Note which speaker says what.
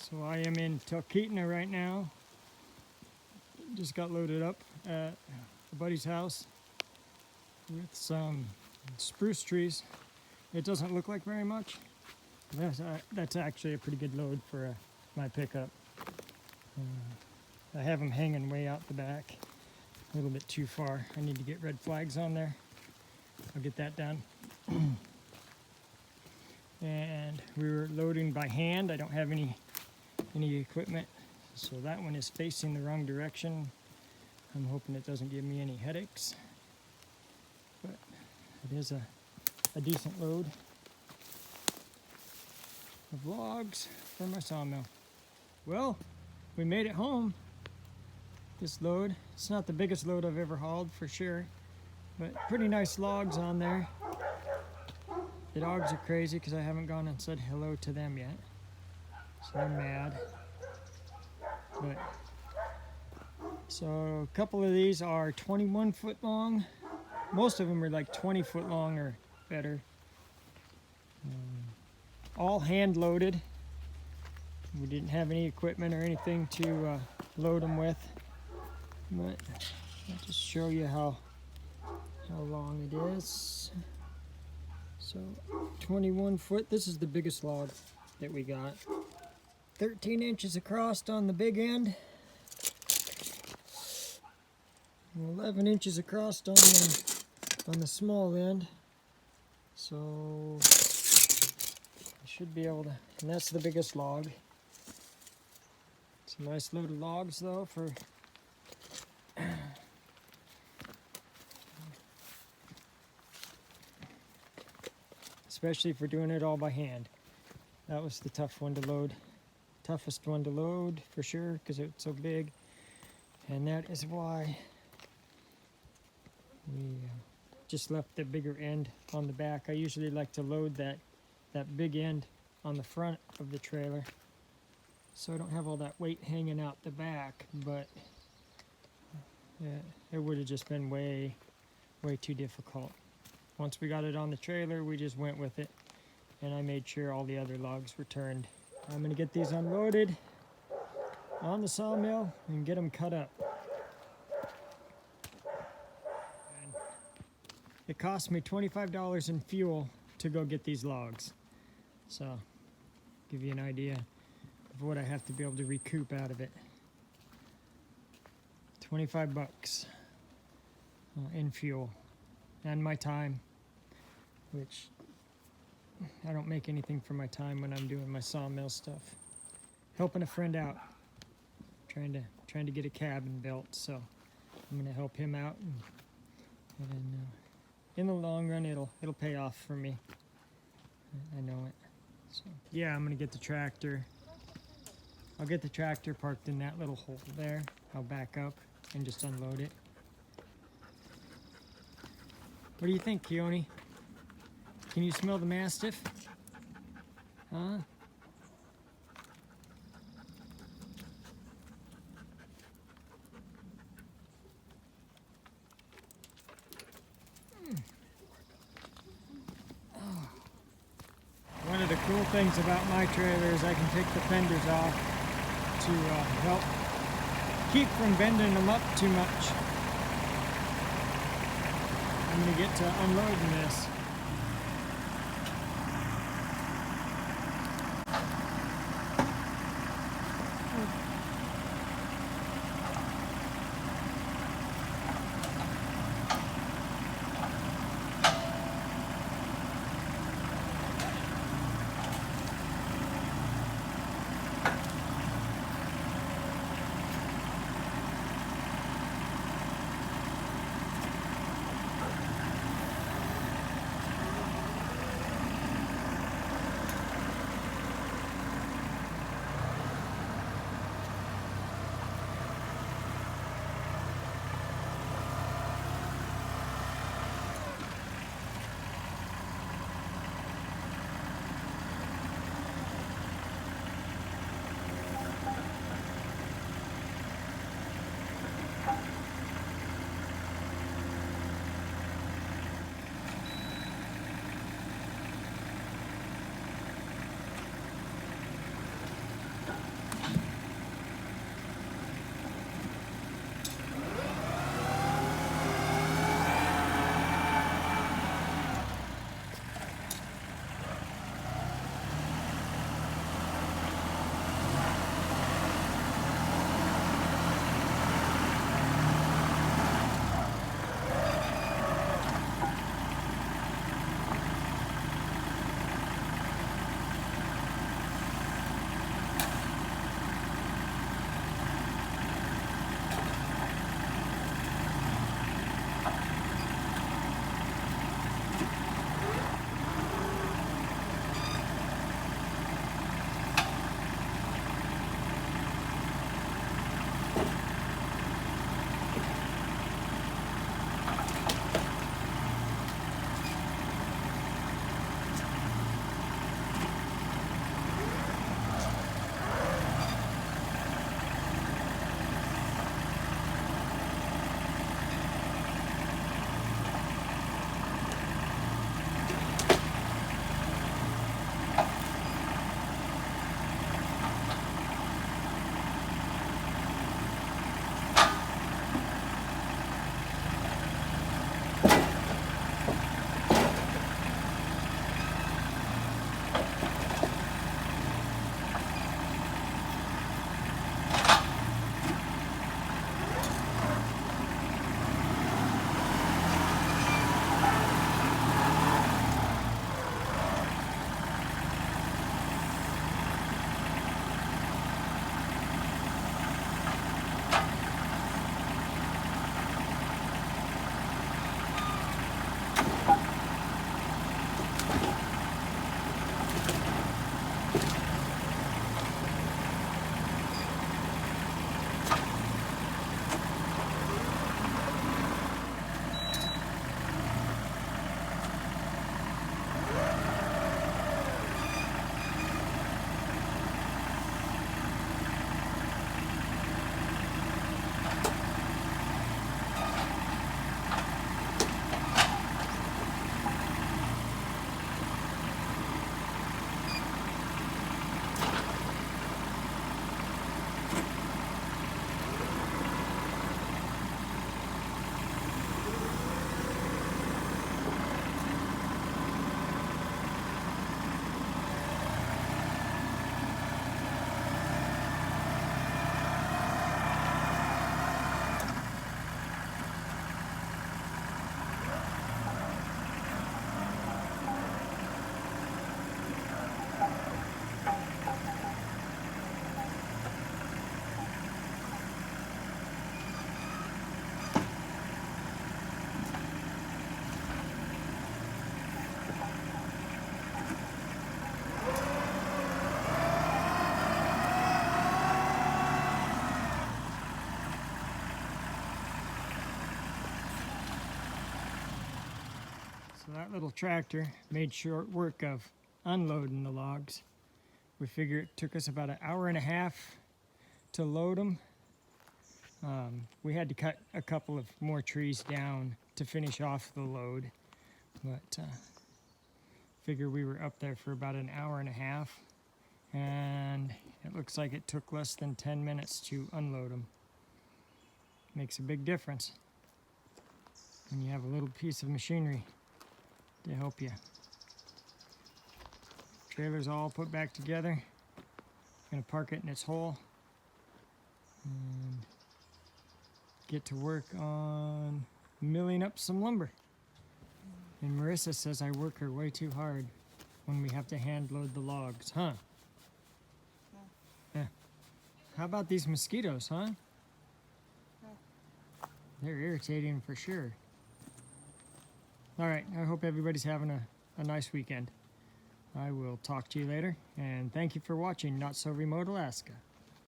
Speaker 1: So I am in Talkeetna right now. Just got loaded up at a buddy's house with some spruce trees. It doesn't look like very much. That's actually a pretty good load for my pickup. I have them hanging way out the back, a little bit too far. I need to get red flags on there. I'll get that done. And we were loading by hand. I don't have any equipment, so that one is facing the wrong direction. I'm hoping it doesn't give me any headaches, but it is a decent load of logs for my sawmill. Well, we made it home. This load, it's not the biggest load I've ever hauled for sure, but pretty nice logs on there. The dogs are crazy because I haven't gone and said hello to them yet, so they're mad. But so a couple of these are 21 foot long. Most of them are like 20 foot long or better. All hand loaded. We didn't have any equipment or anything to load them with, but I'll just show you how long it is. So 21 foot, this is the biggest log that we got. 13 inches across on the big end. 11 inches across on the small end. So I should be able to, and that's the biggest log. It's a nice load of logs though for especially for doing it all by hand. That was the tough one to load. Toughest one to load for sure because it's so big. And that is why we just left the bigger end on the back. I usually like to load that big end on the front of the trailer so I don't have all that weight hanging out the back, but yeah, it would have just been way too difficult. Once we got it on the trailer, we just went with it, and I made sure all the other logs were turned. I'm going to get these unloaded on the sawmill and get them cut up. And it cost me $25 in fuel to go get these logs. So, give you an idea of what I have to be able to recoup out of it. 25 bucks in fuel and my time, which I don't make anything for my time when I'm doing my sawmill stuff. Helping a friend out, trying to get a cabin built, so I'm gonna help him out, and in the long run it'll pay off for me. I know it. So yeah, I'm gonna get the tractor. I'll get the tractor parked in that little hole there. I'll back up and just unload it. What do you think, Keone? Can you smell the mastiff? Huh? Oh. One of the cool things about my trailer is I can take the fenders off to help keep from bending them up too much. I'm going to get to unloading this. So that little tractor made short work of unloading the logs. We figure it took us about an hour and a half to load them. We had to cut a couple of more trees down to finish off the load, but figure we were up there for about an hour and a half, and it looks like it took less than 10 minutes to unload them. Makes a big difference when you have a little piece of machinery to help you. Trailer's all put back together. Gonna park it in its hole and get to work on milling up some lumber. And Marissa says I work her way too hard when we have to hand load the logs, huh? Yeah. How about these mosquitoes, huh? They're irritating for sure. All right, I hope everybody's having a nice weekend. I will talk to you later, and thank you for watching Not So Remote Alaska.